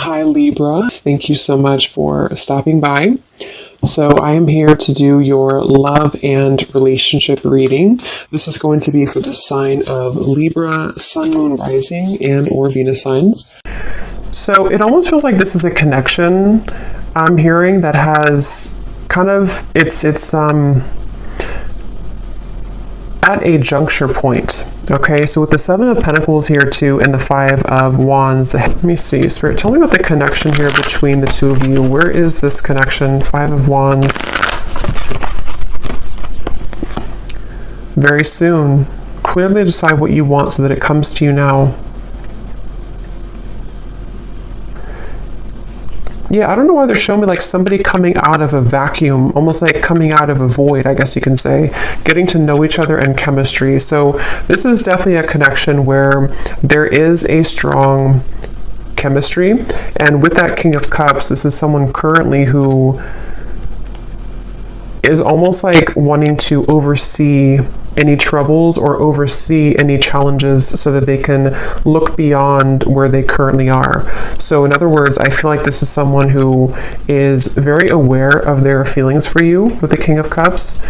Hi, Libra. Thank you so much for stopping by. So, I am here to do your love and relationship reading. This is going to be for the sign of Libra, Sun, Moon, Rising, and or Venus signs. So, it almost feels like this is a connection I'm hearing that has kind of, it's at a juncture point. Okay, so with the Seven of Pentacles here too and the Five of Wands, let me see, Spirit, tell me about the connection here between the two of you. Where is this connection? Five of Wands. Very soon. Clearly decide what you want so that it comes to you now. Yeah, I don't know why they're showing me like somebody coming out of a vacuum, almost like coming out of a void, I guess you can say, getting to know each other and chemistry. So this is definitely a connection where there is a strong chemistry. And with that King of Cups, this is someone currently who is almost like wanting to oversee any troubles or oversee any challenges so that they can look beyond where they currently are. So in other words, I feel like this is someone who is very aware of their feelings for you with the King of Cups.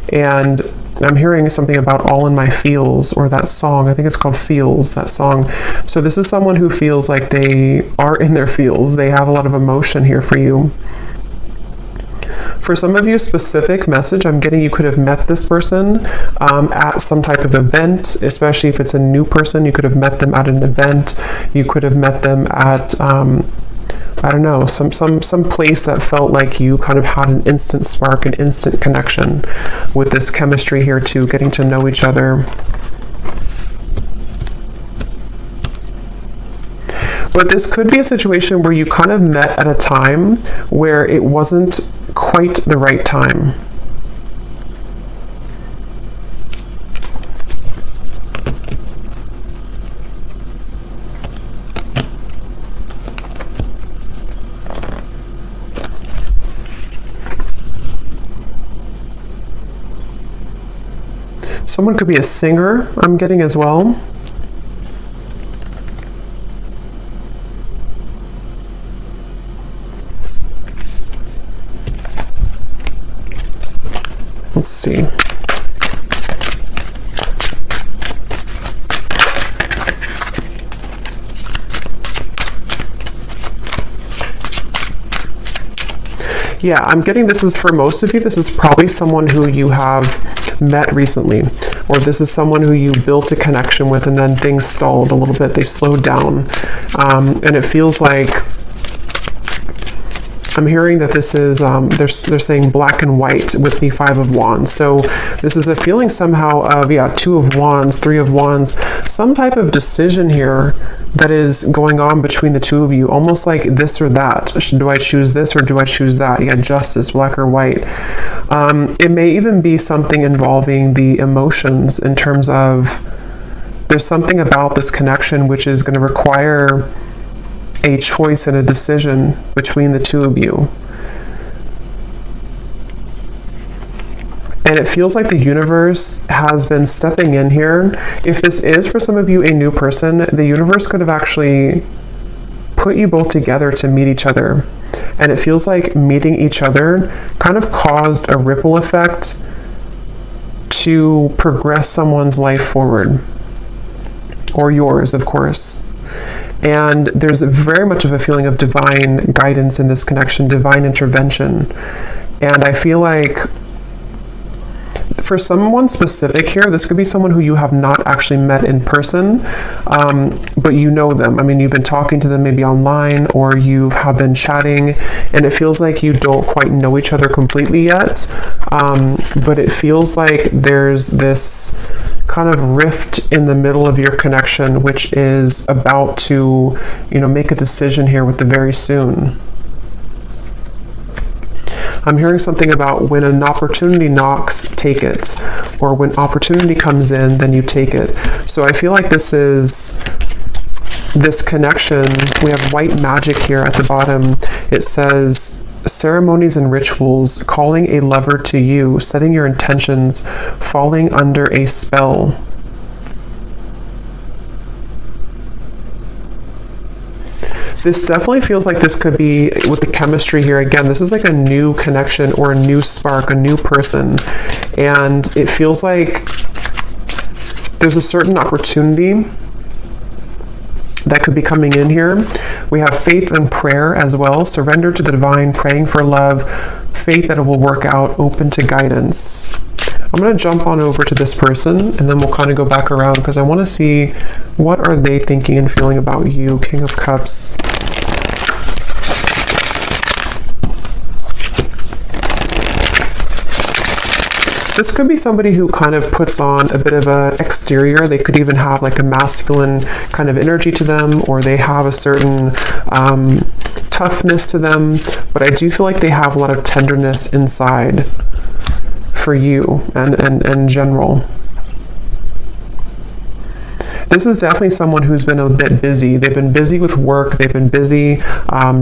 And I'm hearing something about All in My Feels, or that song, I think it's called Feels, that song. So this is someone who feels like they are in their feels. They have a lot of emotion here for you. For some of you, specific message, I'm getting you could have met this person at some type of event, especially if it's a new person. You could have met them at an event. You could have met them at, I don't know, some place that felt like you kind of had an instant spark, an instant connection with this chemistry here too, getting to know each other. But this could be a situation where you kind of met at a time where it wasn't quite the right time. Someone could be a singer, I'm getting as well. Let's see. Yeah, I'm getting this is for most of you, this is probably someone who you have met recently, or this is someone who you built a connection with and then things stalled a little bit, they slowed down, and it feels like I'm hearing that this is, they're saying black and white with the Five of Wands. So this is a feeling somehow of, yeah, Two of Wands, Three of Wands, some type of decision here that is going on between the two of you, almost like this or that. Do I choose this or do I choose that? Yeah, justice, black or white. It may even be something involving the emotions in terms of there's something about this connection which is going to require a choice and a decision between the two of you. And it feels like the universe has been stepping in here. If this is for some of you a new person, the universe could have actually put you both together to meet each other. And it feels like meeting each other kind of caused a ripple effect to progress someone's life forward. Or yours, of course. And there's very much of a feeling of divine guidance in this connection, divine intervention. And I feel like for someone specific here, this could be someone who you have not actually met in person, but you know them. I mean, you've been talking to them maybe online, or you have been chatting, and it feels like you don't quite know each other completely yet. But it feels like there's this kind of rift in the middle of your connection, which is about to, make a decision here with the very soon. I'm hearing something about when an opportunity knocks, take it. Or when opportunity comes in, then you take it. So I feel like this is this connection. We have white magic here at the bottom. It says ceremonies and rituals, calling a lover to you, setting your intentions, falling under a spell. This definitely feels like this could be, with the chemistry here, again, this is like a new connection or a new spark, a new person. And it feels like there's a certain opportunity that could be coming in here. We have faith and prayer as well. Surrender to the divine, praying for love, faith that it will work out, open to guidance. I'm going to jump on over to this person, and then we'll kind of go back around because I want to see what are they thinking and feeling about you. King of Cups. This could be somebody who kind of puts on a bit of an exterior. They could even have like a masculine kind of energy to them, or they have a certain toughness to them. But I do feel like they have a lot of tenderness inside for you and in general. This is definitely someone who's been a bit busy. They've been busy with work. They've been busy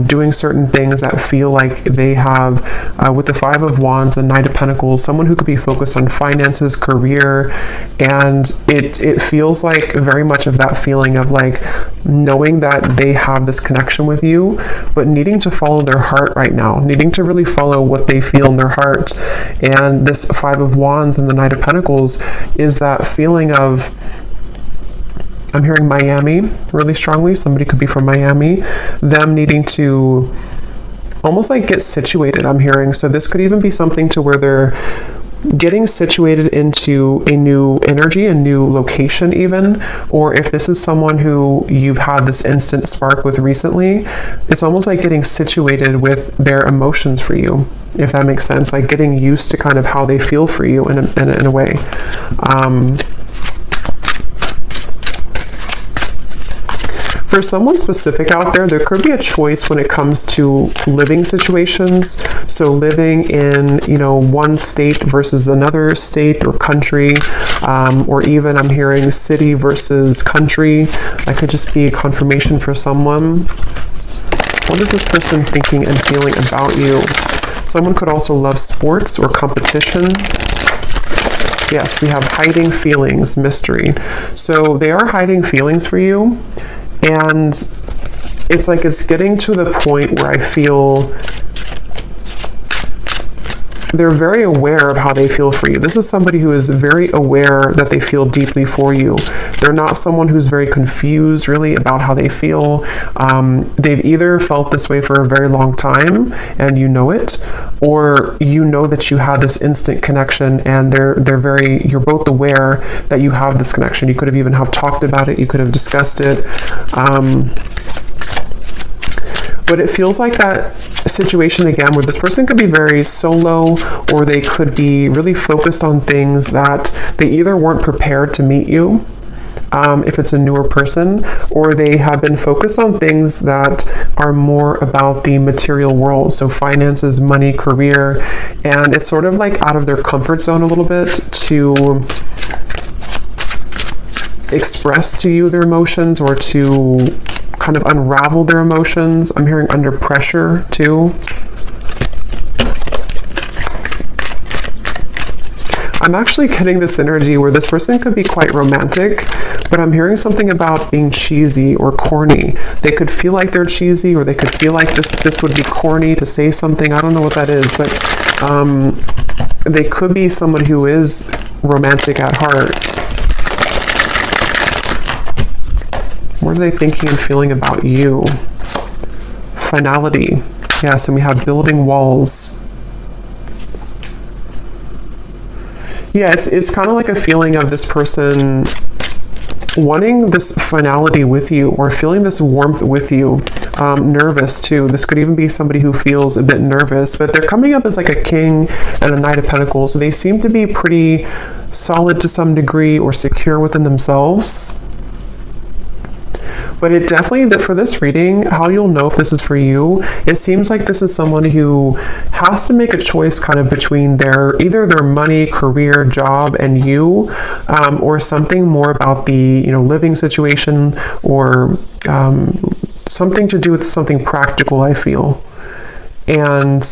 doing certain things that feel like they have, with the Five of Wands, the Knight of Pentacles, someone who could be focused on finances, career, and it feels like very much of that feeling of like knowing that they have this connection with you, but needing to follow their heart right now, needing to really follow what they feel in their heart. And this Five of Wands and the Knight of Pentacles is that feeling of, I'm hearing Miami really strongly. Somebody could be from Miami. Them needing to almost like get situated, I'm hearing. So this could even be something to where they're getting situated into a new energy, a new location even. Or if this is someone who you've had this instant spark with recently, it's almost like getting situated with their emotions for you, if that makes sense. Like getting used to kind of how they feel for you in a way. For someone specific out there, there could be a choice when it comes to living situations. So living in, one state versus another state or country, or even I'm hearing city versus country. That could just be a confirmation for someone. What is this person thinking and feeling about you? Someone could also love sports or competition. Yes, we have hiding feelings, mystery. So they are hiding feelings for you. And it's like it's getting to the point where I feel they're very aware of how they feel for you. This is somebody who is very aware that they feel deeply for you. They're not someone who's very confused really about how they feel. They've either felt this way for a very long time and you know it, or you know that you had this instant connection and you're both aware that you have this connection. You could have even have talked about it. You could have discussed it. But it feels like that situation again where this person could be very solo, or they could be really focused on things that they either weren't prepared to meet you, if it's a newer person, or they have been focused on things that are more about the material world. So finances, money, career, and it's sort of like out of their comfort zone a little bit to express to you their emotions or to kind of unravel their emotions. I'm hearing under pressure too. I'm actually getting this energy where this person could be quite romantic, but I'm hearing something about being cheesy or corny. They could feel like they're cheesy, or they could feel like this would be corny to say something. I don't know what that is, but they could be someone who is romantic at heart. What are they thinking and feeling about you? Finality. Yes, and we have building walls. Yeah, it's kind of like a feeling of this person wanting this finality with you, or feeling this warmth with you. Nervous too. This could even be somebody who feels a bit nervous, but they're coming up as like a king and a Knight of Pentacles. So they seem to be pretty solid to some degree, or secure within themselves. But it definitely, for this reading, how you'll know if this is for you, it seems like this is someone who has to make a choice kind of between either their money, career, job, and you, or something more about the, living situation, or something to do with something practical, I feel. And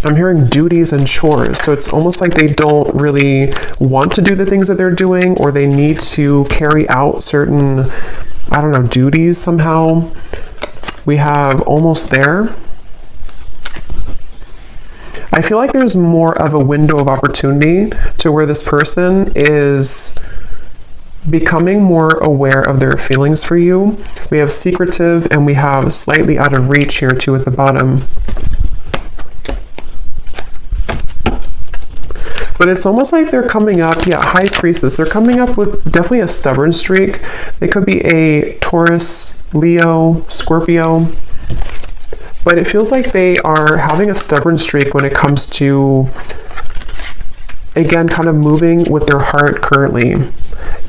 I'm hearing duties and chores. So it's almost like they don't really want to do the things that they're doing, or they need to carry out certain I don't know, duties somehow. We have almost there. I feel like there's more of a window of opportunity to where this person is becoming more aware of their feelings for you. We have secretive and we have slightly out of reach here too at the bottom. But it's almost like they're coming up, High Priestess. They're coming up with definitely a stubborn streak. They could be a Taurus, Leo, Scorpio. But it feels like they are having a stubborn streak when it comes to, again, kind of moving with their heart currently.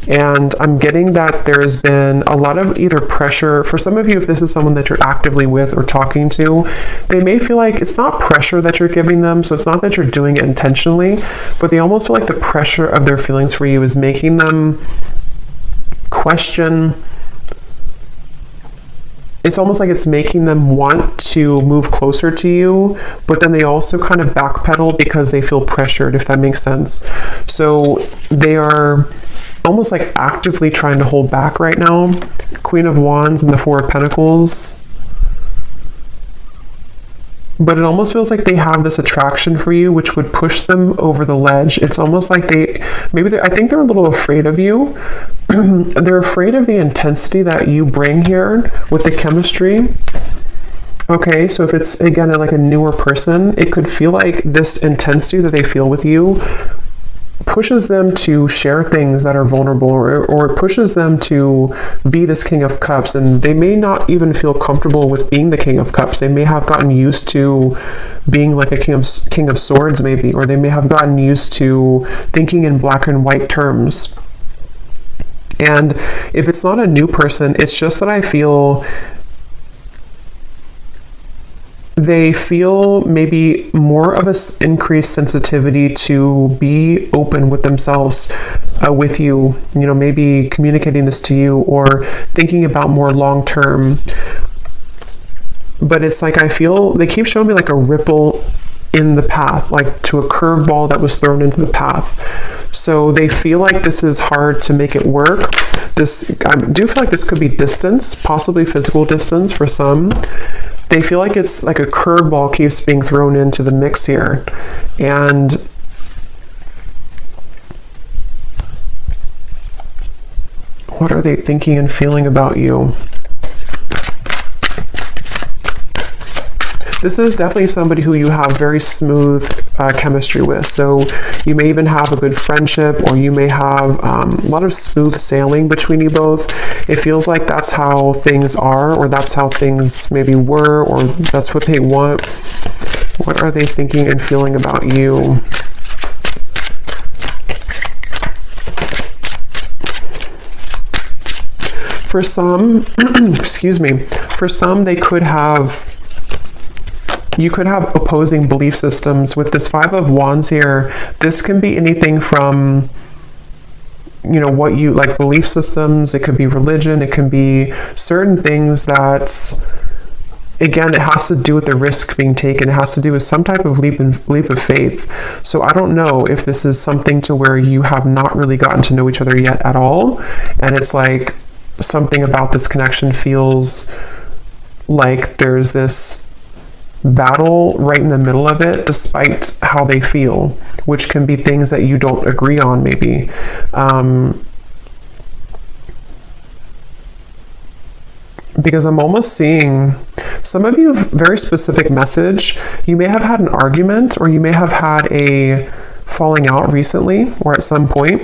And I'm getting that there's been a lot of either pressure. For some of you, if this is someone that you're actively with or talking to, they may feel like it's not pressure that you're giving them. So it's not that you're doing it intentionally, but they almost feel like the pressure of their feelings for you is making them question. It's almost like it's making them want to move closer to you, but then they also kind of backpedal because they feel pressured, if that makes sense. So they are almost like actively trying to hold back right now. Queen of Wands and the Four of Pentacles. But it almost feels like they have this attraction for you, which would push them over the ledge. It's almost like I think they're a little afraid of you. They're afraid of the intensity that you bring here with the chemistry. Okay, so if it's, again, like a newer person, it could feel like this intensity that they feel with you pushes them to share things that are vulnerable, or it pushes them to be this King of Cups, and they may not even feel comfortable with being the King of Cups. They may have gotten used to being like a King of Swords maybe, or they may have gotten used to thinking in black and white terms. And if it's not a new person, it's just that I feel they feel maybe more of an increased sensitivity to be open with themselves, with you, maybe communicating this to you or thinking about more long term. But it's like, I feel they keep showing me like a ripple in the path, like to a curveball that was thrown into the path. So they feel like this is hard to make it work. I do feel like this could be distance, possibly physical distance for some. They feel like it's like a curveball keeps being thrown into the mix here. And what are they thinking and feeling about you? This is definitely somebody who you have very smooth chemistry with. So you may even have a good friendship, or you may have a lot of smooth sailing between you both. It feels like that's how things are, or that's how things maybe were, or that's what they want. What are they thinking and feeling about you? For some, excuse me, for some you could have opposing belief systems. With this Five of Wands here, this can be anything from, what you like, belief systems. It could be religion. It can be certain things that, again, it has to do with the risk being taken. It has to do with some type of leap of faith. So I don't know if this is something to where you have not really gotten to know each other yet at all. And it's like something about this connection feels like there's this battle right in the middle of it, despite how they feel, which can be things that you don't agree on maybe. Because I'm almost seeing some of you have very specific message. You may have had an argument, or you may have had a falling out recently or at some point.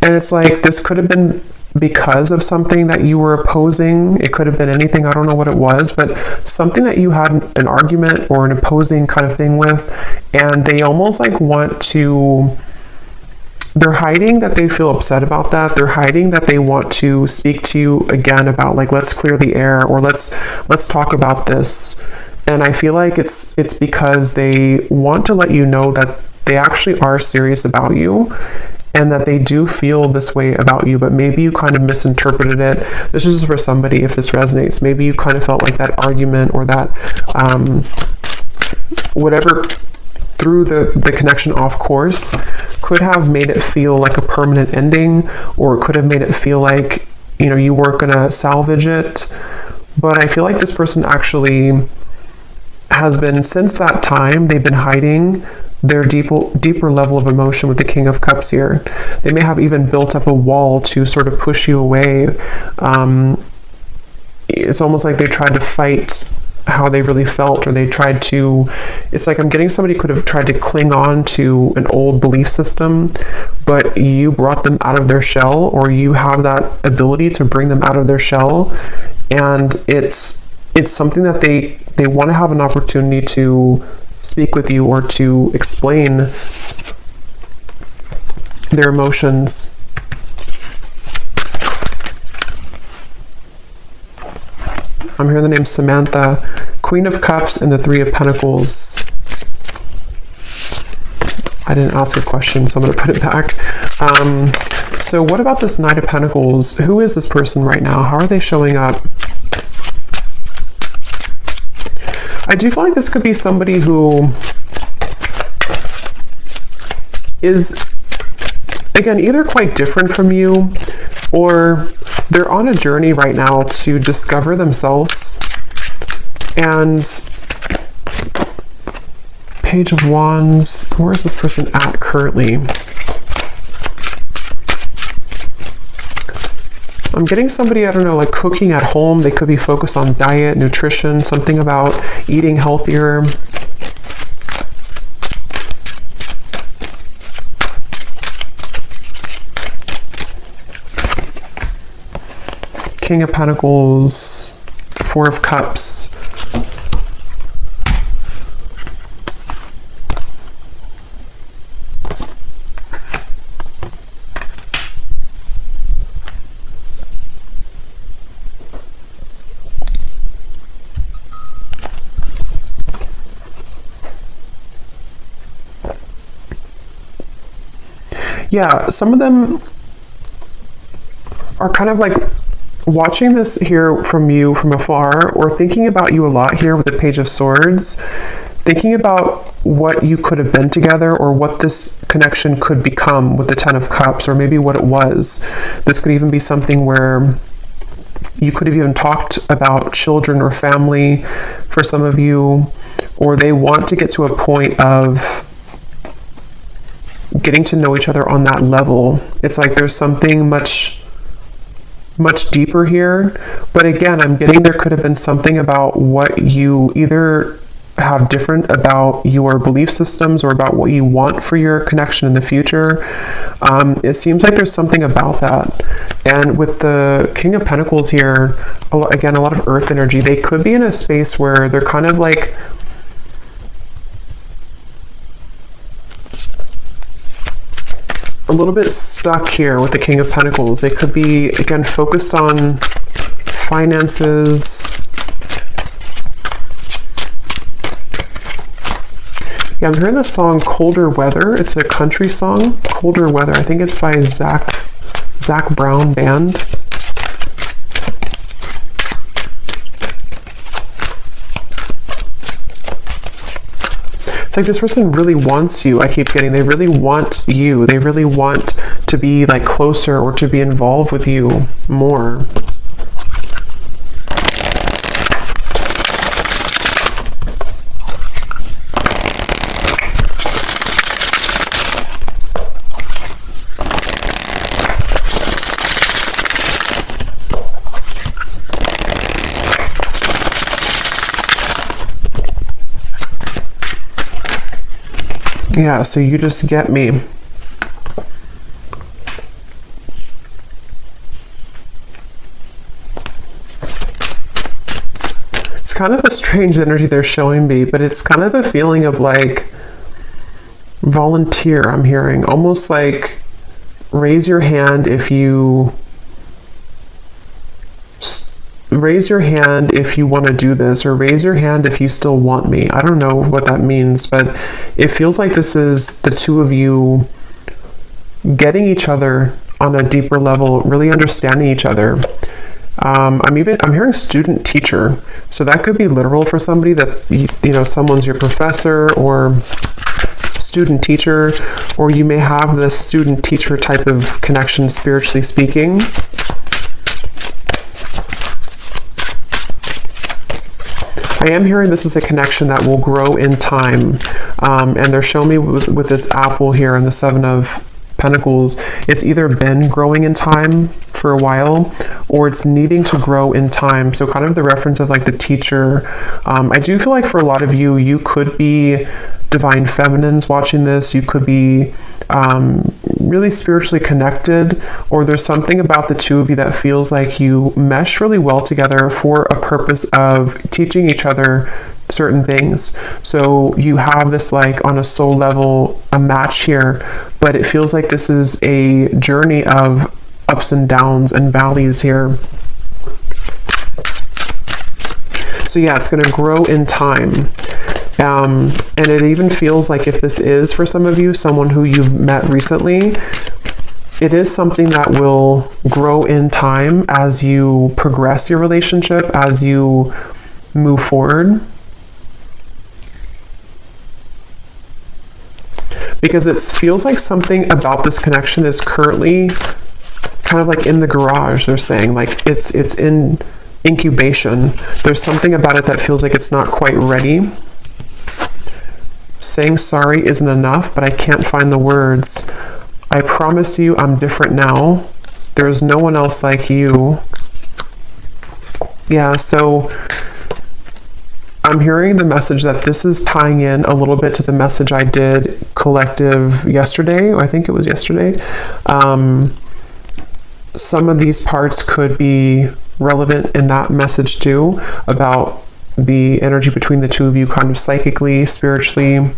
And it's like, this could have been because of something that you were opposing. It could have been anything, I don't know what it was, but something that you had an argument or an opposing kind of thing with, and they almost like they're hiding that they feel upset about that. They're hiding that they want to speak to you again about, like, let's clear the air, or let's talk about this. And I feel like it's because they want to let you know that they actually are serious about you, and that they do feel this way about you, but maybe you kind of misinterpreted it. This is for somebody, if this resonates. Maybe you kind of felt like that argument, or that whatever threw the connection off course could have made it feel like a permanent ending, or could have made it feel like, you weren't going to salvage it. But I feel like this person actually has been, since that time, they've been hiding their deeper level of emotion with the King of Cups here. They may have even built up a wall to sort of push you away. It's almost like they tried to fight how they really felt, or they tried to, it's like I'm getting somebody could have tried to cling on to an old belief system, but you brought them out of their shell, or you have that ability to bring them out of their shell. And it's something that they want to have an opportunity to speak with you or to explain their emotions. I'm hearing the name Samantha, Queen of Cups, and the Three of Pentacles. I didn't ask a question, so I'm going to put it back. So what about this Knight of Pentacles? Who is this person right now? How are they showing up? I do feel like this could be somebody who is, again, either quite different from you, or they're on a journey right now to discover themselves. And Page of Wands, where is this person at currently? I'm getting somebody, I don't know, like cooking at home. They could be focused on diet, nutrition, something about eating healthier. King of Pentacles, Four of Cups. Yeah, some of them are kind of like watching this here from you from afar, or thinking about you a lot here with the Page of Swords, thinking about what you could have been together, or what this connection could become with the Ten of Cups, or maybe what it was. This could even be something where you could have even talked about children or family for some of you, or they want to get to a point of getting to know each other on that level. It's like there's something much deeper here. But again, I'm getting there could have been something about what you either have different about your belief systems, or about what you want for your connection in the future. It seems like there's something about that. And with the King of Pentacles here, again, a lot of earth energy. They could be in a space where they're kind of like a little bit stuck here with the King of Pentacles. They could be, again, focused on finances. Yeah, I'm hearing the song Colder Weather. It's a country song, Colder Weather. I think it's by Zach Brown Band. It's like this person really wants you. I keep getting, they really want you. They really want to be like closer, or to be involved with you more. Yeah, so you just get me. It's kind of a strange energy they're showing me, but it's kind of a feeling of like volunteer, I'm hearing. Almost like raise your hand if you want to do this, or raise your hand if you still want me. I don't know what that means, but it feels like this is the two of you getting each other on a deeper level, really understanding each other. I'm hearing student teacher, so that could be literal for somebody, that someone's your professor or student teacher, or you may have this student teacher type of connection spiritually speaking. I am hearing this is a connection that will grow in time. And they're showing me with this apple here and the Seven of Pentacles, it's either been growing in time for a while or it's needing to grow in time. So kind of the reference of like the teacher. I do feel like for a lot of you, you could be divine feminines watching this. You could be really spiritually connected, or there's something about the two of you that feels like you mesh really well together for a purpose of teaching each other certain things. So you have this like on a soul level, a match here, but it feels like this is a journey of ups and downs and valleys here. So yeah, it's going to grow in time. And it even feels like if this is for some of you, someone who you've met recently, it is something that will grow in time as you progress your relationship, as you move forward. Because it feels like something about this connection is currently kind of like in the garage, they're saying. Like it's in incubation. There's something about it that feels like it's not quite ready. Saying sorry isn't enough, but I can't find the words. I promise you I'm different now. There's no one else like you. Yeah, so I'm hearing the message that this is tying in a little bit to the message I did collective yesterday. I think it was yesterday. Some of these parts could be relevant in that message too, about the energy between the two of you kind of psychically, spiritually. I'm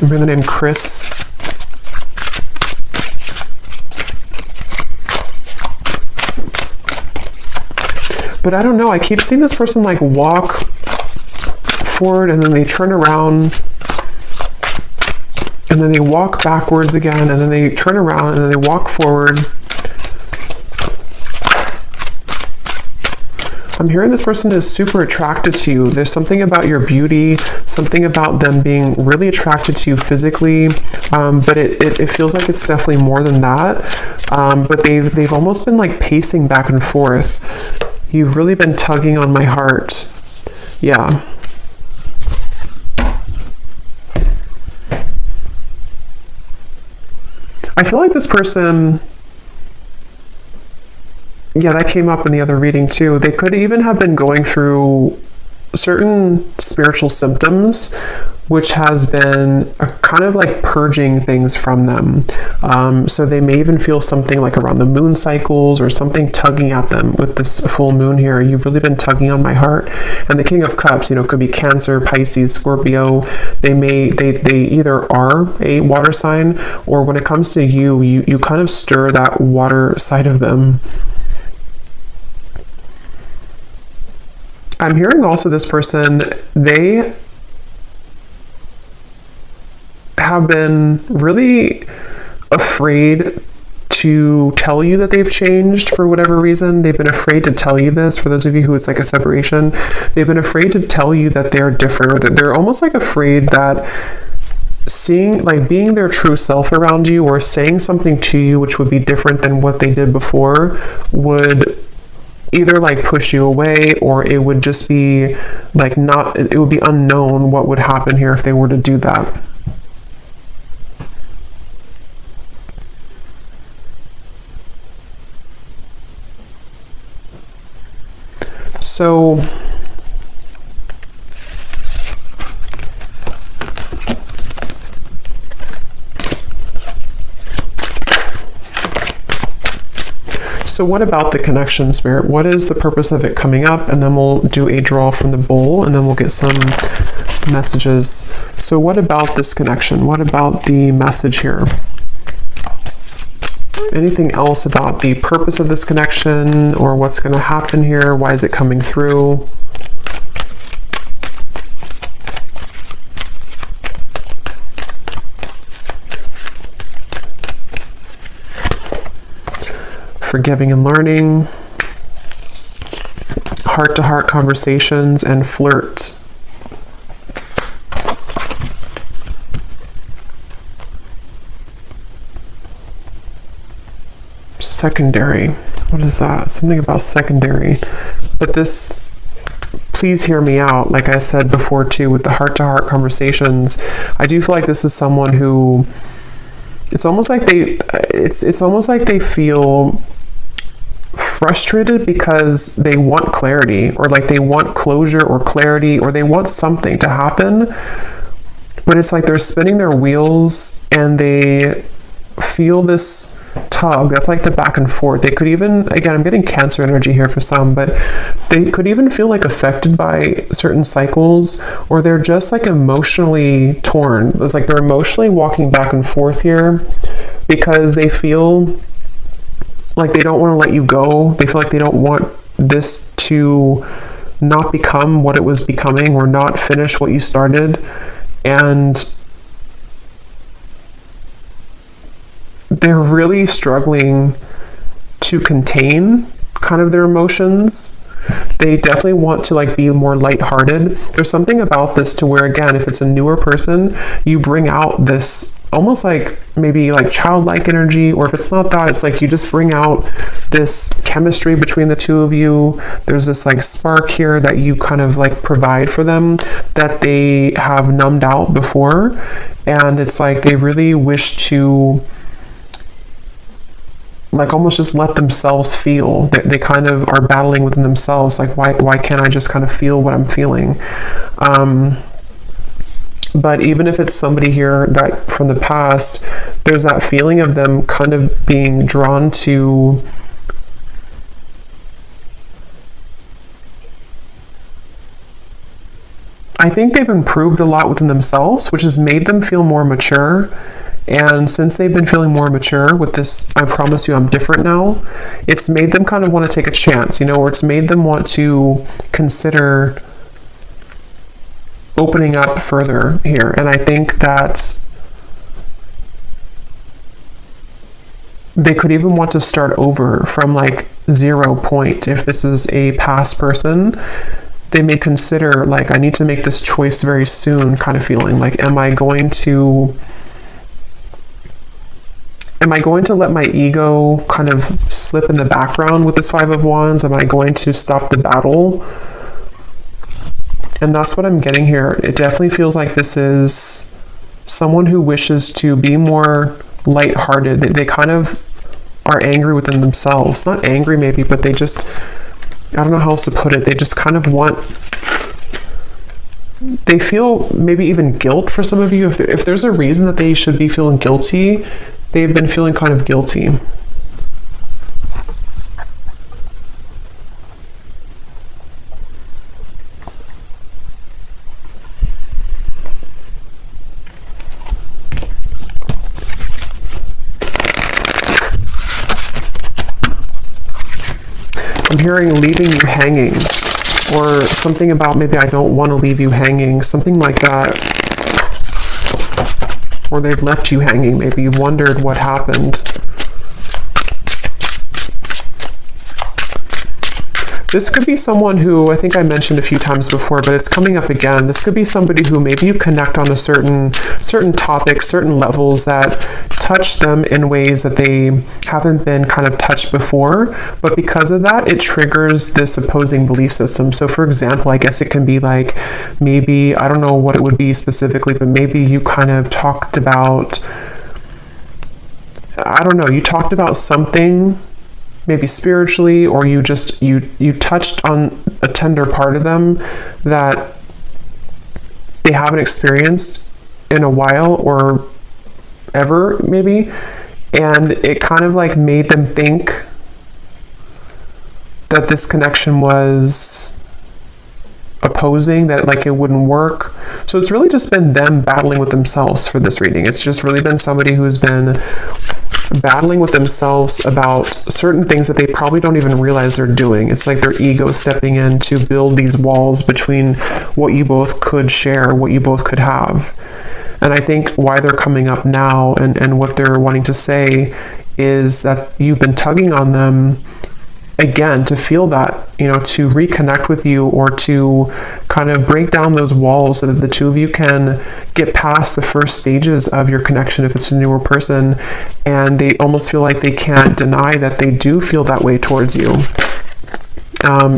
hearing the name Chris. But I don't know, I keep seeing this person like walk forward and then they turn around and then they walk backwards again and then they turn around and then they walk forward. I'm hearing this person is super attracted to you. There's something about your beauty, something about them being really attracted to you physically, but it feels like it's definitely more than that. But they've almost been like pacing back and forth. You've really been tugging on my heart. Yeah. I feel like this person, yeah, that came up in the other reading too. They could even have been going through certain spiritual symptoms, which has been a kind of like purging things from them. So they may even feel something like around the moon cycles or something tugging at them with this full moon here. You've really been tugging on my heart. And the King of Cups, you know, could be Cancer, Pisces, Scorpio. They either are a water sign, or when it comes to you kind of stir that water side of them. I'm hearing also this person, they have been really afraid to tell you that they've changed for whatever reason. They've been afraid to tell you this. For those of you who it's like a separation, they've been afraid to tell you that they're different, or that they're almost like afraid that being their true self around you or saying something to you which would be different than what they did before would either like push you away, or it would just be like it would be unknown what would happen here if they were to do that. So what about the connection, Spirit? What is the purpose of it coming up? And then we'll do a draw from the bowl, and then we'll get some messages. So what about this connection? What about the message here? Anything else about the purpose of this connection, or what's going to happen here? Why is it coming through? Forgiving and learning, heart-to-heart conversations, and flirt. Secondary. what is that? Something about secondary. But this, please hear me out. Like I said before too, with the heart-to-heart conversations, I do feel like this is someone who, it's almost like they feel frustrated because they want clarity, or like they want closure or clarity, or they want something to happen, but it's like they're spinning their wheels and they feel this tug that's like the back and forth. They could even, again, I'm getting Cancer energy here for some, but they could even feel like affected by certain cycles, or they're just like emotionally torn. It's like they're emotionally walking back and forth here because they feel like they don't want to let you go. They feel like they don't want this to not become what it was becoming, or not finish what you started. And they're really struggling to contain kind of their emotions. They definitely want to like be more lighthearted. There's something about this to where, again, if it's a newer person, you bring out this almost like maybe like childlike energy, or if it's not that, it's like you just bring out this chemistry between the two of you. There's this like spark here that you kind of like provide for them that they have numbed out before, and it's like they really wish to like almost just let themselves feel. They kind of are battling within themselves, like why can't I just kind of feel what I'm feeling? But even if it's somebody here that from the past, there's that feeling of them kind of being drawn to I think they've improved a lot within themselves, which has made them feel more mature. And since they've been feeling more mature with this, I promise you I'm different now, it's made them kind of want to take a chance, or it's made them want to consider opening up further here. And I think that they could even want to start over from like 0 point. If this is a past person, they may consider like, I need to make this choice very soon kind of feeling. Like, am I going to let my ego kind of slip in the background with this Five of Wands? Am I going to stop the battle? And that's what I'm getting here. It definitely feels like this is someone who wishes to be more lighthearted. They kind of are angry within themselves. Not angry maybe, but they just, I don't know how else to put it. They just kind of want, they feel maybe even guilt for some of you. If there's a reason that they should be feeling guilty, they've been feeling kind of guilty. I'm hearing leaving you hanging, or something about maybe I don't want to leave you hanging, something like that. Or they've left you hanging. Maybe you've wondered what happened. This could be someone who, I think I mentioned a few times before, but it's coming up again. This could be somebody who maybe you connect on a certain topics, certain levels that touch them in ways that they haven't been kind of touched before. But because of that, it triggers this opposing belief system. So for example, I guess it can be like, maybe, I don't know what it would be specifically, but maybe you kind of talked about, I don't know, you talked about something maybe spiritually, or you just you touched on a tender part of them that they haven't experienced in a while or ever maybe, and it kind of like made them think that this connection was opposing, that like it wouldn't work. So it's really just been them battling with themselves for this reading. It's just really been somebody who's been battling with themselves about certain things that they probably don't even realize they're doing. It's like their ego stepping in to build these walls between what you both could share, what you both could have. And I think why they're coming up now and what they're wanting to say is that you've been tugging on them again, to feel that, to reconnect with you, or to kind of break down those walls so that the two of you can get past the first stages of your connection if it's a newer person, and they almost feel like they can't deny that they do feel that way towards you.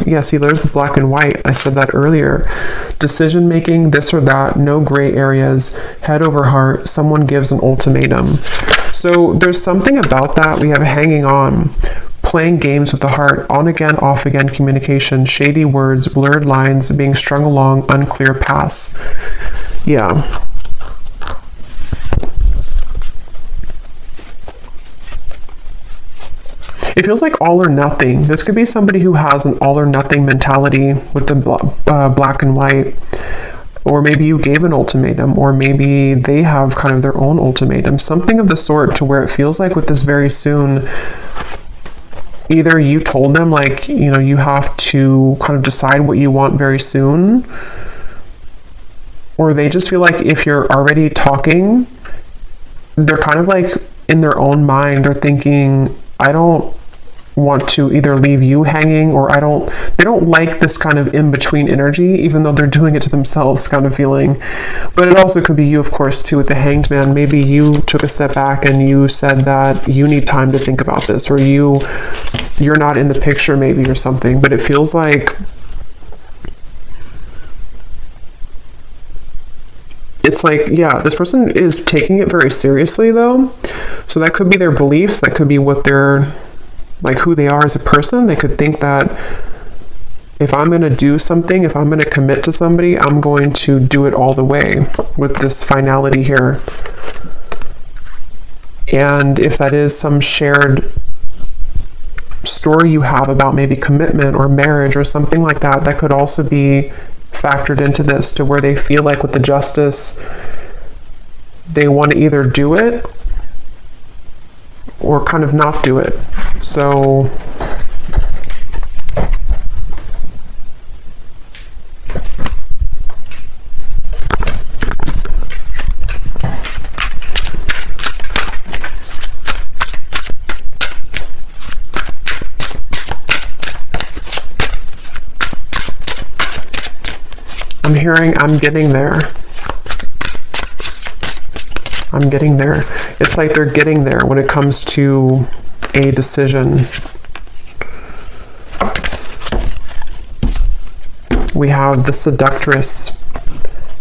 Yeah, see, there's the black and white. I said that earlier. Decision making, this or that, no gray areas, head over heart, someone gives an ultimatum. So there's something about that. We have hanging on, playing games with the heart, on again, off again communication, shady words, blurred lines, being strung along, unclear paths. Yeah. It feels like all or nothing. This could be somebody who has an all or nothing mentality with the black and white. Or maybe you gave an ultimatum, or maybe they have kind of their own ultimatum. Something of the sort, to where it feels like with this very soon, either you told them like, you have to kind of decide what you want very soon, or they just feel like if you're already talking, they're kind of like in their own mind are thinking, I don't want to either leave you hanging, or they don't like this kind of in-between energy, even though they're doing it to themselves kind of feeling. But it also could be you, of course, too, with the Hanged Man. Maybe you took a step back and you said that you need time to think about this, or you're not in the picture maybe, or something. But it feels like it's like, yeah, this person is taking it very seriously though. So that could be their beliefs, that could be what they're like, who they are as a person. They could think that if I'm going to do something, if I'm going to commit to somebody, I'm going to do it all the way with this finality here. And if that is some shared story you have about maybe commitment or marriage or something like that, that could also be factored into this, to where they feel like with the Justice, they want to either do it or kind of not do it. So I'm hearing, I'm getting there. I'm getting there. It's like they're getting there when it comes to a decision. We have the Seductress.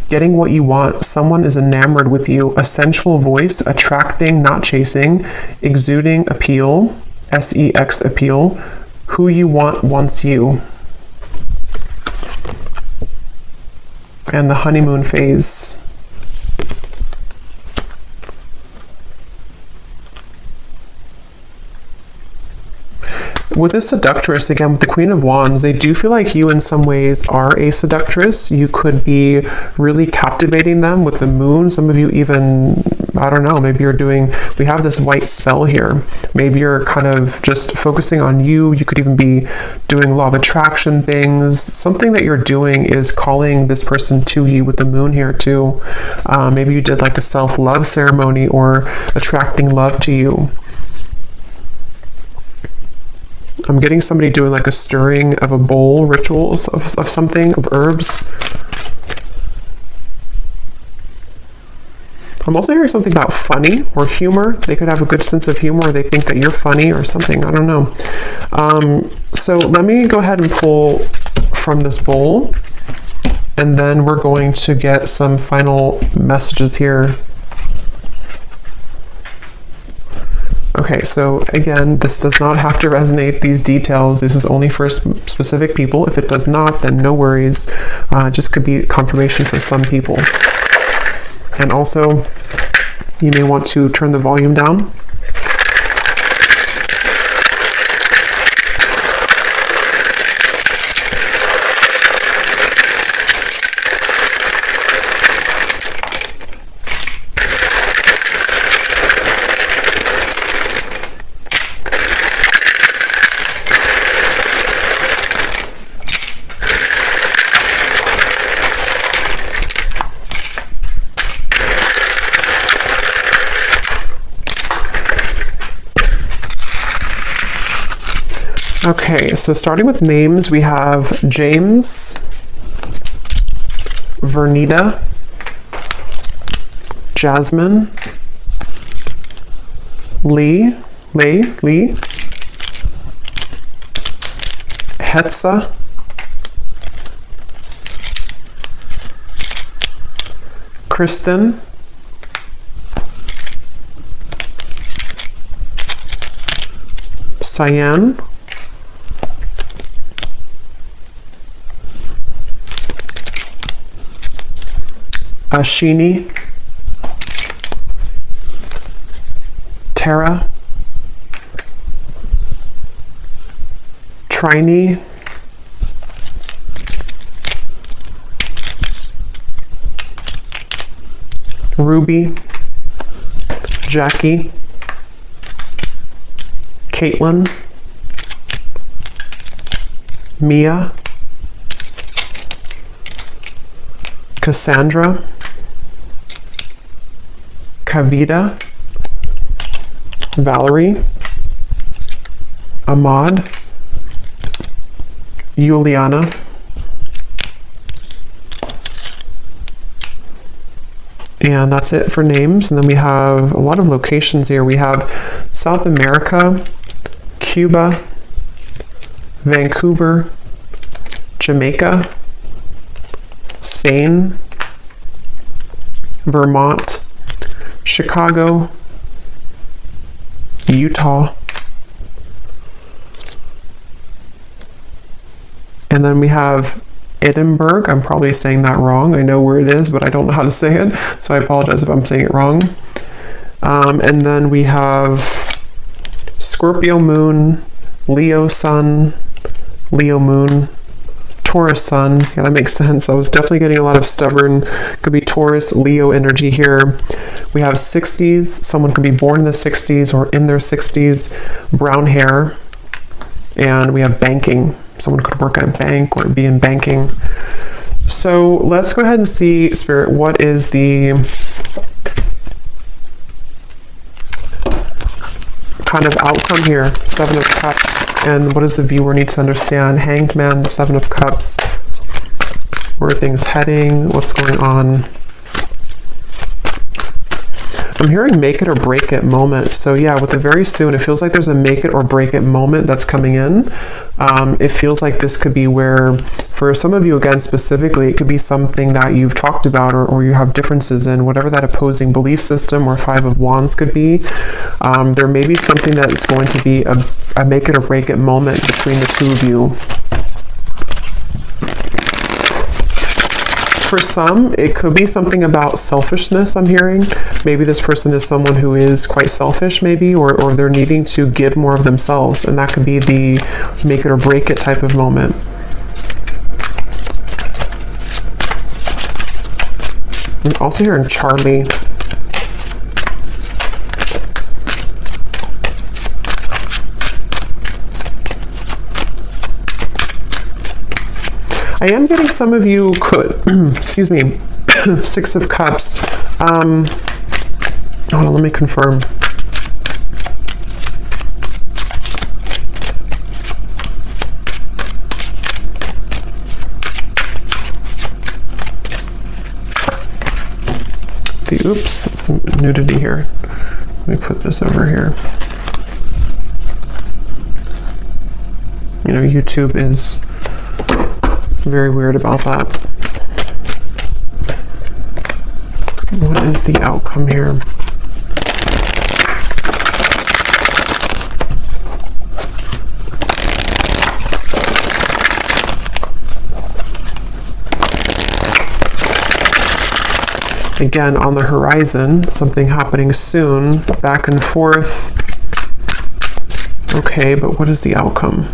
Getting what you want. Someone is enamored with you. A sensual voice, attracting, not chasing, exuding appeal, sex appeal. Who you want wants you. And the honeymoon phase. With this Seductress, again, with the Queen of Wands, they do feel like you in some ways are a seductress. You could be really captivating them with the moon. Some of you even, I don't know, maybe you're doing, we have this white spell here. Maybe you're kind of just focusing on you. You could even be doing law of attraction things. Something that you're doing is calling this person to you with the moon here too. Maybe you did like a self-love ceremony, or attracting love to you. I'm getting somebody doing like a stirring of a bowl, rituals of something, of herbs. I'm also hearing something about funny or humor. They could have a good sense of humor, or they think that you're funny or something. I don't know. So let me go ahead and pull from this bowl, and then we're going to get some final messages here. Okay, so again, this does not have to resonate, these details. This is only for specific people. If it does not, then no worries. Just could be confirmation for some people. And also, you may want to turn the volume down. Okay, so starting with names, we have James, Vernita, Jasmine, Lee, Hetza, Kristen, Cyan, Ashini, Tara, Trini, Ruby, Jackie, Caitlin, Mia, Cassandra, Kavita, Valerie, Ahmad, Juliana, and that's it for names. And then we have a lot of locations here. We have South America, Cuba, Vancouver, Jamaica, Spain, Vermont, Chicago, Utah, and then we have Edinburgh. I'm probably saying that wrong. I know where it is, but I don't know how to say it, so I apologize if I'm saying it wrong. And then we have Scorpio moon, Leo sun, Leo moon, Taurus sun. Yeah, that makes sense. I was definitely getting a lot of stubborn, could be Taurus, Leo energy here. We have 60s. Someone could be born in the 60s or in their 60s, brown hair. And we have banking. Someone could work at a bank or be in banking. So let's go ahead and see, Spirit, what is the kind of outcome here? Seven of Cups. And what does the viewer need to understand? Hanged Man, the Seven of Cups. Where are things heading? What's going on? I'm hearing make it or break it moment. So yeah, with the very soon, it feels like there's a make it or break it moment that's coming in. It feels like this could be where, for some of you again specifically, it could be something that you've talked about or you have differences in, whatever that opposing belief system or Five of Wands could be. There may be something that's going to be a make it or break it moment between the two of you. For some, it could be something about selfishness, I'm hearing. Maybe this person is someone who is quite selfish, maybe, or they're needing to give more of themselves, and that could be the make it or break it type of moment. I'm also hearing Charlie. I am getting some of you could, excuse me, Six of Cups. Hold on, let me confirm. Oops, that's some nudity here. Let me put this over here. You know, YouTube is very weird about that. What is the outcome here? Again, on the horizon, something happening soon, back and forth. Okay, but what is the outcome?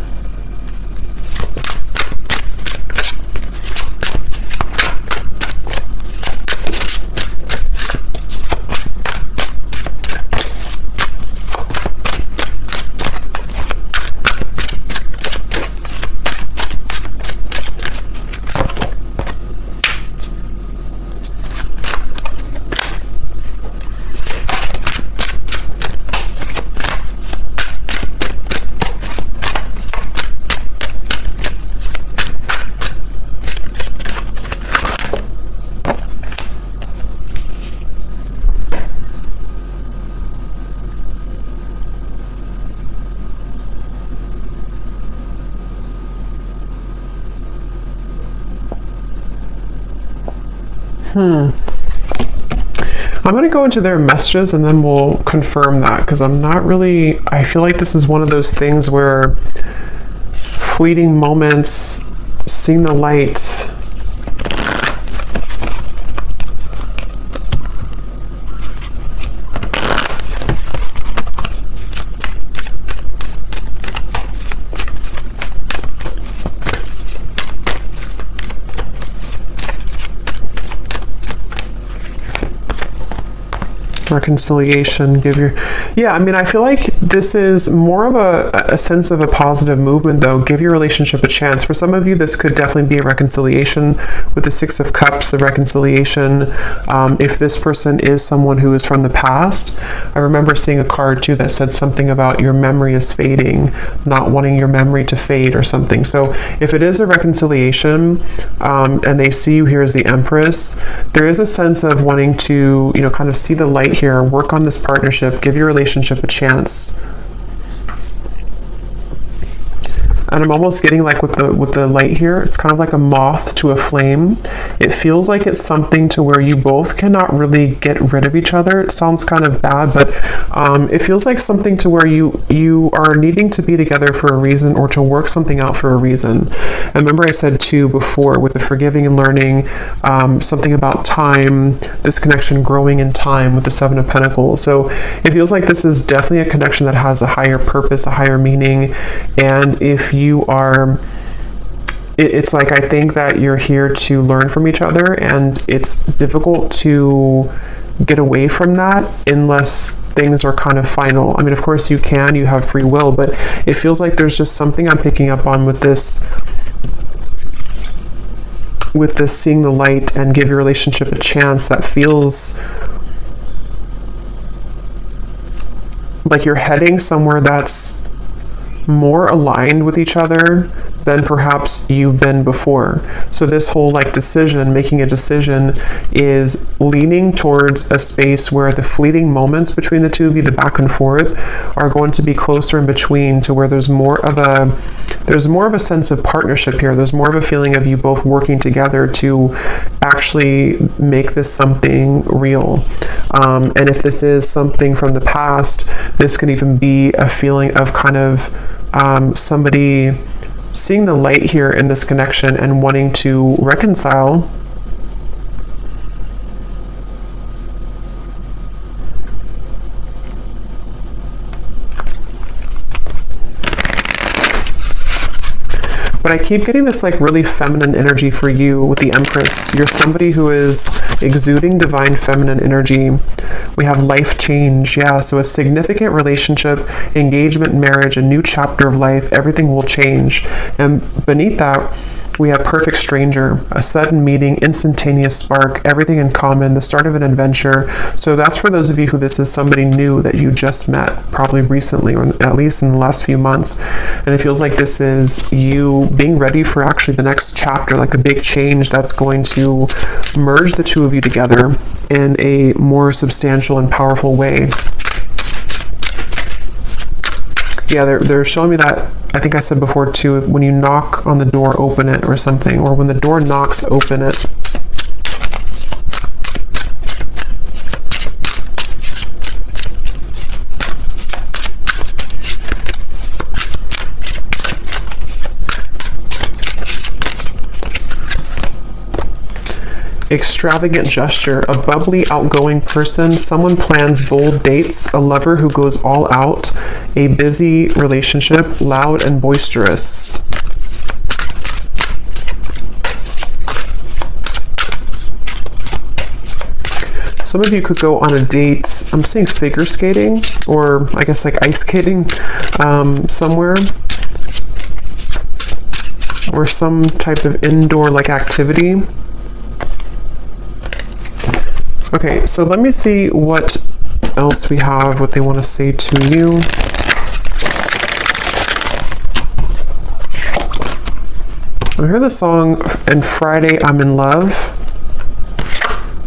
I'm going to go into their messages and then we'll confirm that, because I feel like this is one of those things where fleeting moments, seeing the light. Reconciliation, I feel like this is more of a sense of a positive movement, though. Give your relationship a chance. For some of you, this could definitely be a reconciliation with the Six of Cups, the reconciliation. If this person is someone who is from the past, I remember seeing a card too that said something about your memory is fading, not wanting your memory to fade or something. So if it is a reconciliation, and they see you here as the Empress, there is a sense of wanting to, kind of see the light here, work on this partnership, give your relationship a chance. And I'm almost getting like with the light here, it's kind of like a moth to a flame. It feels like it's something to where you both cannot really get rid of each other. It sounds kind of bad, but it feels like something to where you are needing to be together for a reason, or to work something out for a reason. And remember I said too before with the forgiving and learning, something about time, this connection growing in time with the Seven of Pentacles. So it feels like this is definitely a connection that has a higher purpose, a higher meaning. And if you are, it's like, I think that you're here to learn from each other, and it's difficult to get away from that unless things are kind of final. I mean, of course you have free will, but it feels like there's just something I'm picking up on with this seeing the light and give your relationship a chance, that feels like you're heading somewhere that's more aligned with each other than perhaps you've been before. So this whole making a decision is leaning towards a space where the fleeting moments between the two of you, the back and forth, are going to be closer in between, to where there's more of a sense of partnership here. There's more of a feeling of you both working together to actually make this something real. And if this is something from the past, this could even be a feeling of kind of somebody seeing the light here in this connection and wanting to reconcile. But I keep getting this really feminine energy for you with the Empress. You're somebody who is exuding divine feminine energy. We have life change. Yeah, so a significant relationship, engagement, marriage, a new chapter of life, everything will change. And beneath that, we have perfect stranger, a sudden meeting, instantaneous spark, everything in common, the start of an adventure. So that's for those of you who this is somebody new that you just met, probably recently, or at least in the last few months. And it feels like this is you being ready for actually the next chapter, like a big change that's going to merge the two of you together in a more substantial and powerful way. Yeah, they're showing me that, I think I said before too, when you knock on the door, open it, or something, or when the door knocks, open it. Extravagant gesture, a bubbly, outgoing person, someone plans bold dates, a lover who goes all out, a busy relationship, loud and boisterous. Some of you could go on a date, I'm seeing figure skating, or I guess ice skating somewhere, or some type of indoor activity. Okay, so let me see what else we have, what they want to say to you. I hear the song, "And Friday I'm in Love."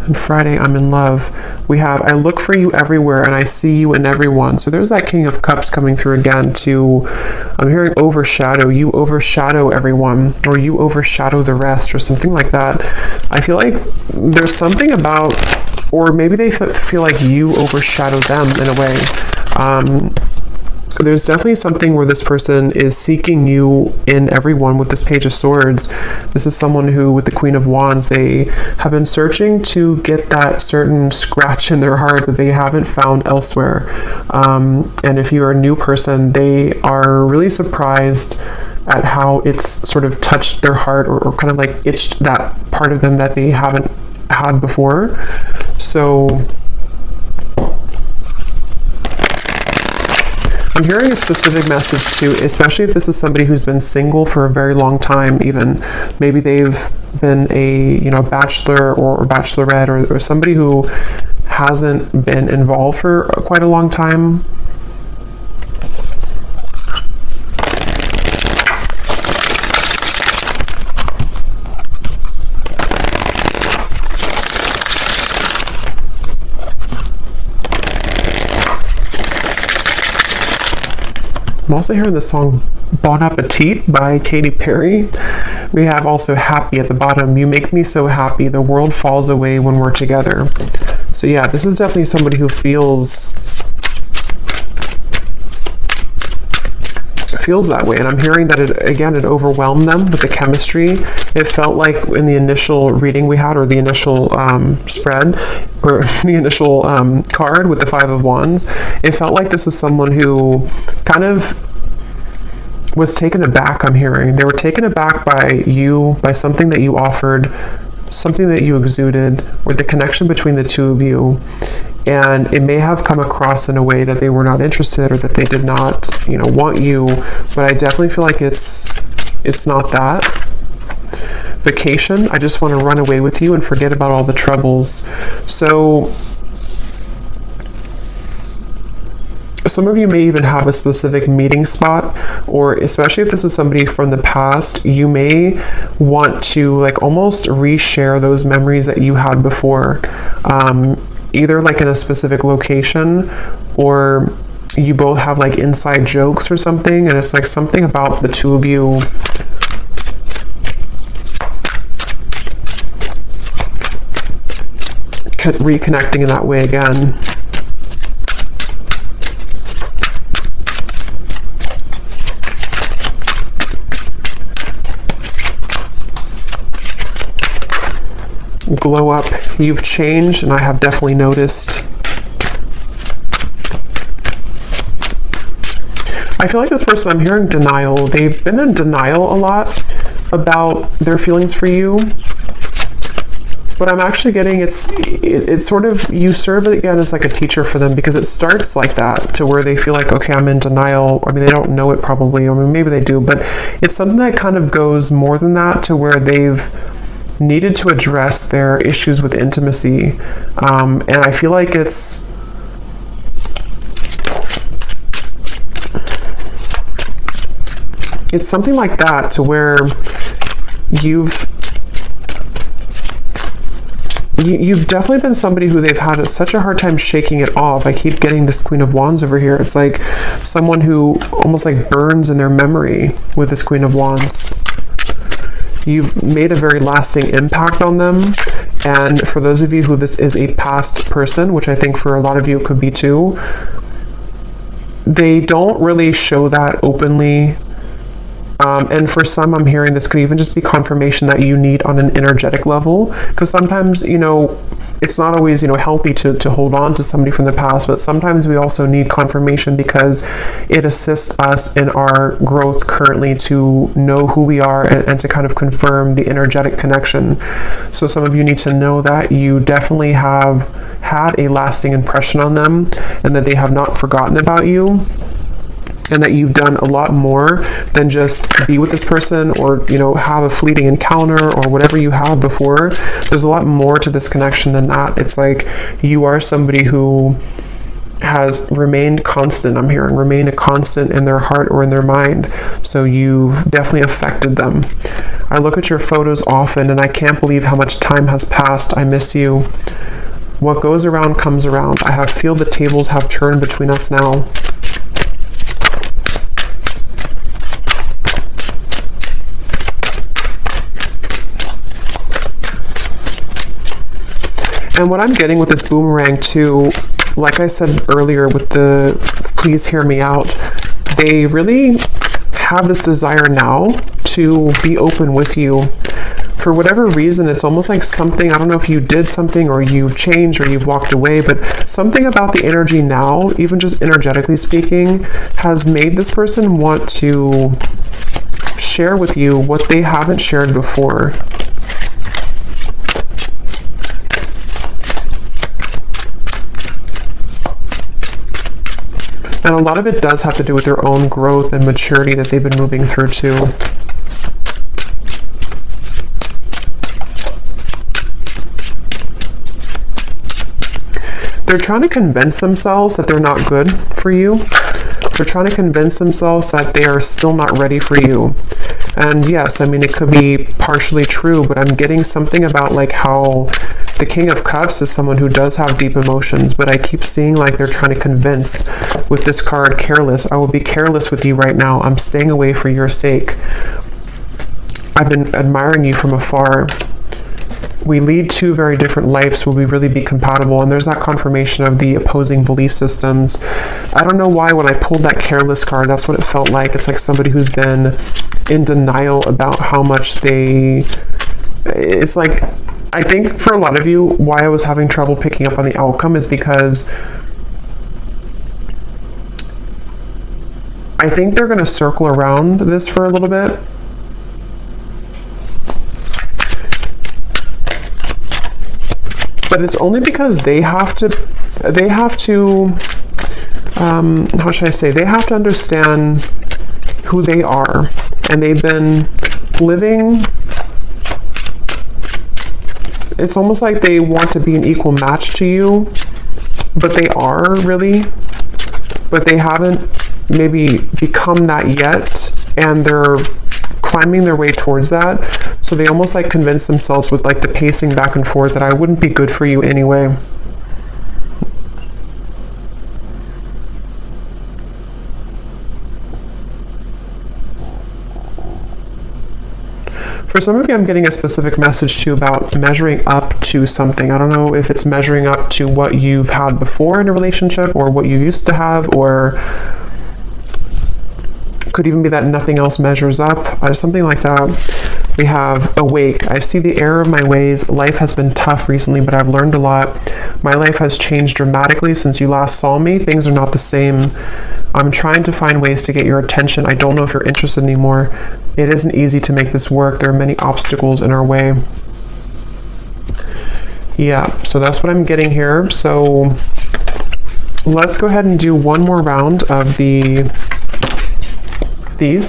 And Friday, I'm in love. We have, I look for you everywhere and I see you in everyone. So there's that King of Cups coming through again to, I'm hearing overshadow. You overshadow everyone, or you overshadow the rest, or something like that. I feel like there's something about, or maybe they feel like you overshadow them in a way. There's definitely something where this person is seeking you in everyone with this Page of Swords. This is someone who, with the Queen of Wands, they have been searching to get that certain scratch in their heart that they haven't found elsewhere. And if you're a new person, they are really surprised at how it's sort of touched their heart, or kind of like itched that part of them that they haven't had before. So I'm hearing a specific message too, especially if this is somebody who's been single for a very long time. Even maybe they've been a bachelor or bachelorette, or somebody who hasn't been involved for quite a long time. I'm also hearing the song Bon Appetit by Katy Perry. We have also happy at the bottom. You make me so happy. The world falls away when we're together. So yeah, this is definitely somebody who feels that way. And I'm hearing that it overwhelmed them with the chemistry. It felt like in the initial reading we had, or the initial spread, or the initial card with the Five of Wands, it felt like this is someone who kind of was taken aback. I'm hearing they were taken aback by something that you offered, something that you exuded, or the connection between the two of you. And it may have come across in a way that they were not interested, or that they did not, want you. But I definitely feel like it's not that. Vacation, I just want to run away with you and forget about all the troubles. So some of you may even have a specific meeting spot, or especially if this is somebody from the past, you may want to like almost reshare those memories that you had before. Either like in a specific location, or you both have like inside jokes or something, and it's like something about the two of you reconnecting in that way again. Glow up. You've changed, and I have definitely noticed. I feel like this person, I'm hearing denial. They've been in denial a lot about their feelings for you. But I'm actually getting it's sort of, you serve it again as like a teacher for them, because it starts like that, to where they feel like, okay, I'm in denial. I mean, they don't know it probably, or maybe they do, but it's something that kind of goes more than that, to where they've needed to address their issues with intimacy. And I feel like it's something like that, to where you've definitely been somebody who they've had such a hard time shaking it off. I keep getting this Queen of Wands over here. It's like someone who almost like burns in their memory with this Queen of Wands. You've made a very lasting impact on them. And for those of you who this is a past person, which I think for a lot of you it could be too, they don't really show that openly. And for some, I'm hearing this could even just be confirmation that you need on an energetic level, because sometimes, it's not always, healthy to hold on to somebody from the past, but sometimes we also need confirmation, because it assists us in our growth currently to know who we are, and to kind of confirm the energetic connection. So some of you need to know that you definitely have had a lasting impression on them, and that they have not forgotten about you. And that you've done a lot more than just be with this person, or have a fleeting encounter, or whatever you had before. There's a lot more to this connection than that. It's like you are somebody who has remained constant. I'm hearing remain a constant in their heart or in their mind. So you've definitely affected them. I look at your photos often and I can't believe how much time has passed. I miss you. What goes around comes around. I feel the tables have turned between us now. And what I'm getting with this boomerang too, like I said earlier with the please hear me out, they really have this desire now to be open with you. For whatever reason, it's almost like something, I don't know if you did something or you've changed or you've walked away, but something about the energy now, even just energetically speaking, has made this person want to share with you what they haven't shared before. And a lot of it does have to do with their own growth and maturity that they've been moving through too. They're trying to convince themselves that they're not good for you. They're trying to convince themselves that they are still not ready for you. And yes, I mean, it could be partially true, but I'm getting something about like how the King of Cups is someone who does have deep emotions, but I keep seeing like they're trying to convince with this card, careless. I will be careless with you right now. I'm staying away for your sake. I've been admiring you from afar. We lead two very different lives. Will we really be compatible? And there's that confirmation of the opposing belief systems. I don't know why when I pulled that careless card, that's what it felt like. It's like somebody who's been in denial about how much it's like, I think for a lot of you, why I was having trouble picking up on the outcome is because I think they're going to circle around this for a little bit. But it's only because they have to, how should I say, they have to understand who they are. And they've been living, it's almost like they want to be an equal match to you, but they are really, but they haven't maybe become that yet, and they're climbing their way towards that. So they almost like convince themselves with like the pacing back and forth that I wouldn't be good for you anyway. For some of you, I'm getting a specific message too about measuring up to something. I don't know if it's measuring up to what you've had before in a relationship or what you used to have, or could even be that nothing else measures up, or something like that. We have awake. I see the error of my ways. Life has been tough recently, but I've learned a lot. My life has changed dramatically since you last saw me. Things are not the same. I'm trying to find ways to get your attention. I don't know if you're interested anymore. It isn't easy to make this work. There are many obstacles in our way. Yeah, so that's what I'm getting here. So let's go ahead and do one more round of these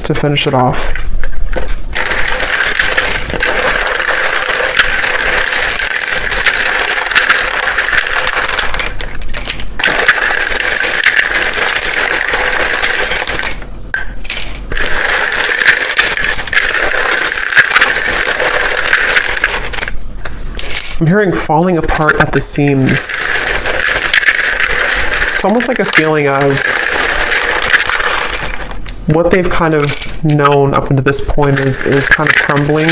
to finish it off. I'm hearing falling apart at the seams. It's almost like a feeling of what they've kind of known up until this point is kind of crumbling.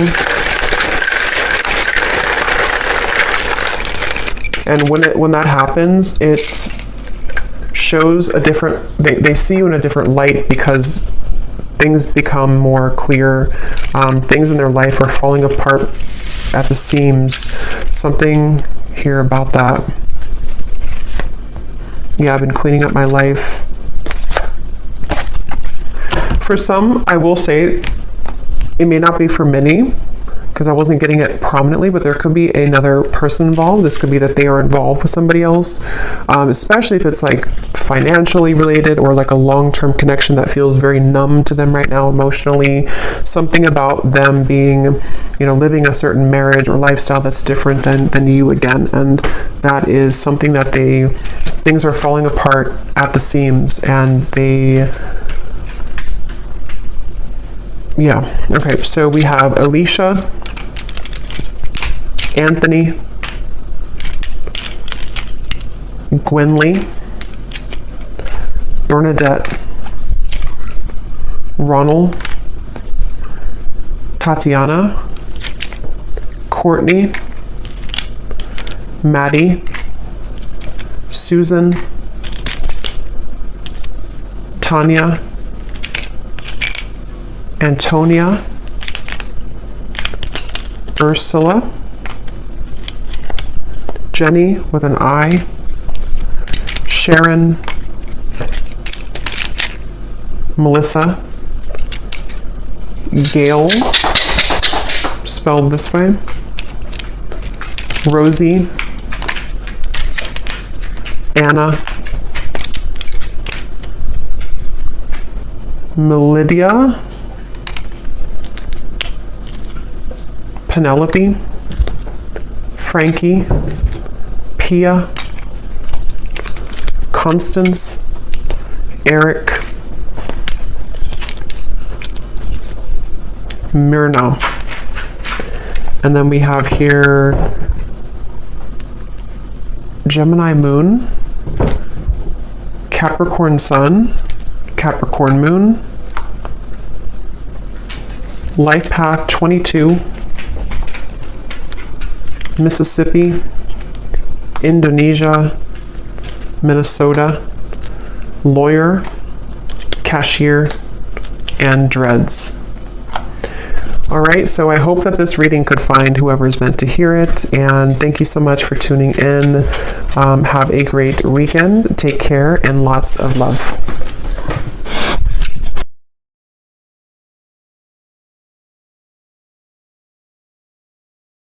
And when that happens, it shows a different, they see you in a different light because things become more clear. Things in their life are falling apart at the seams. Something here about that. Yeah, I've been cleaning up my life. For some, I will say, it may not be for many, because I wasn't getting it prominently, but there could be another person involved. This could be that they are involved with somebody else, especially if it's like financially related or like a long-term connection that feels very numb to them right now emotionally. Something about them being, living a certain marriage or lifestyle that's different than you again. And that is something that things are falling apart at the seams, and Yeah. Okay. So we have Alicia, Anthony, Gwynly, Bernadette, Ronald, Tatiana, Courtney, Maddie, Susan, Tanya, Antonia, Ursula, Jenny with an I, Sharon, Melissa, Gail, spelled this way, Rosie, Anna, Melidia, Penelope, Frankie, Pia, Constance, Eric, Myrna. And then we have here Gemini Moon, Capricorn Sun, Capricorn Moon, Life Path 22, Mississippi, Indonesia, Minnesota, Lawyer, Cashier, and Dreads. All right, so I hope that this reading could find whoever's meant to hear it, and thank you so much for tuning in. Have a great weekend. Take care, and lots of love.